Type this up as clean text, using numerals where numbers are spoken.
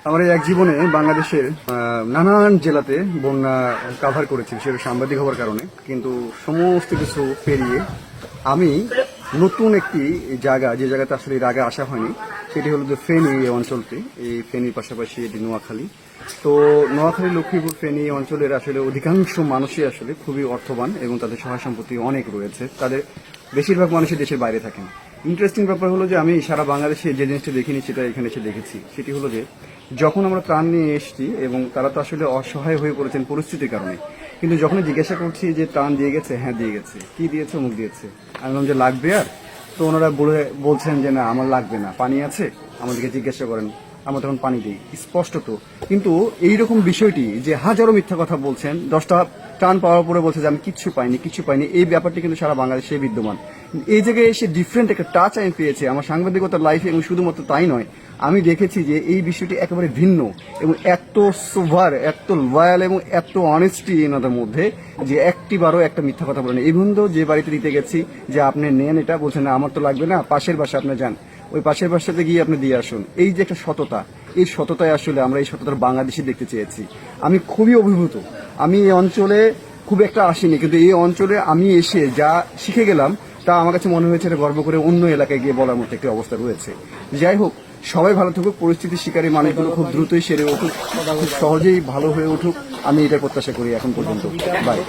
আমার এই এক জীবনে বাংলাদেশের নানান জেলাতে বন্যা কাভার করেছি, সেটা সাংবাদিক হওয়ার কারণে। কিন্তু সমস্ত কিছু পেরিয়ে আমি নতুন একটি জায়গা, যে জায়গাতে আসলে এর আগে আসা হয়নি, সেটি হলো যে ফেনী এই অঞ্চলটি। এই ফেনীর পাশাপাশি এটি নোয়াখালী। তো নোয়াখালী, লক্ষ্মীপুর, ফেনী অঞ্চলের আসলে অধিকাংশ মানুষই আসলে খুবই অর্থবান এবং তাদের সহায় সম্পত্তি অনেক রয়েছে। তাদের বেশিরভাগ মানুষই দেশের বাইরে থাকেন। ইন্টারেস্টিং ব্যাপার হলো যে আমি সারা বাংলাদেশে যে জিনিসটা দেখিনি সেটা এখানে এসে দেখেছি। সেটি হলো যে যখন আমরা ত্রাণ নিয়ে এসেছি এবং তারা তো আসলে অসহায় হয়ে পড়েছেন পরিস্থিতির কারণে, কিন্তু যখন জিজ্ঞাসা করছি যে ত্রাণ দিয়ে গেছে, হ্যাঁ দিয়ে গেছে, কি দিয়েছে, অমুক দিয়েছে, আমি বললাম যে লাগবে, আর তো ওনারা বলছেন যে না আমার লাগবে না, পানি আছে, আমাদেরকে জিজ্ঞাসা করেন, আমরা তখন পানি দিই স্পষ্টত। কিন্তু এইরকম বিষয়টি যে হাজারো মিথ্যা কথা বলছেন, 10টা টান পাওয়ার পরে বলছে যে আমি কিচ্ছু পাইনি, এই ব্যাপারটি কিন্তু সারা বাংলাদেশে বিদ্যমান। এই জায়গায় এসে ডিফারেন্ট একটা টাচ আমি পেয়েছি আমার সাংবাদিকতার লাইফে, এবং শুধুমাত্র তাই নয়, আমি দেখেছি যে এই বিষয়টি একেবারে ভিন্ন এবং এত সোভার, এত লয়াল এবং এত অনেস্টি এনাদের মধ্যে, যে একটিবারও একটা মিথ্যা কথা বলেন। এই বন্ধু যে বাড়িতে দিতে গেছি যে আপনি নেন, এটা বলছেন না আমার তো লাগবে না, পাশের বাসা আপনি যান, ওই পাশের বাসাতে গিয়ে আপনি দিয়ে আসুন। এই যে একটা সততা, এই সততায় আসলে আমরা এই সততার বাংলাদেশি দেখতে চেয়েছি। আমি খুবই অভিভূত। আমি এই অঞ্চলে খুব একটা আসিনি, কিন্তু এই অঞ্চলে আমি এসে যা শিখে গেলাম তা আমার কাছে মনে হয়েছে এটা গর্ব করে অন্য এলাকায় গিয়ে বলার মতো একটি অবস্থা রয়েছে। যাই হোক, সবাই ভালো থাকুক, পরিস্থিতির শিকারী মানুষগুলো খুব দ্রুতই সেরে উঠুক, খুব সহজেই ভালো হয়ে উঠুক, আমি এটা প্রত্যাশা করি এখন পর্যন্ত। বাই।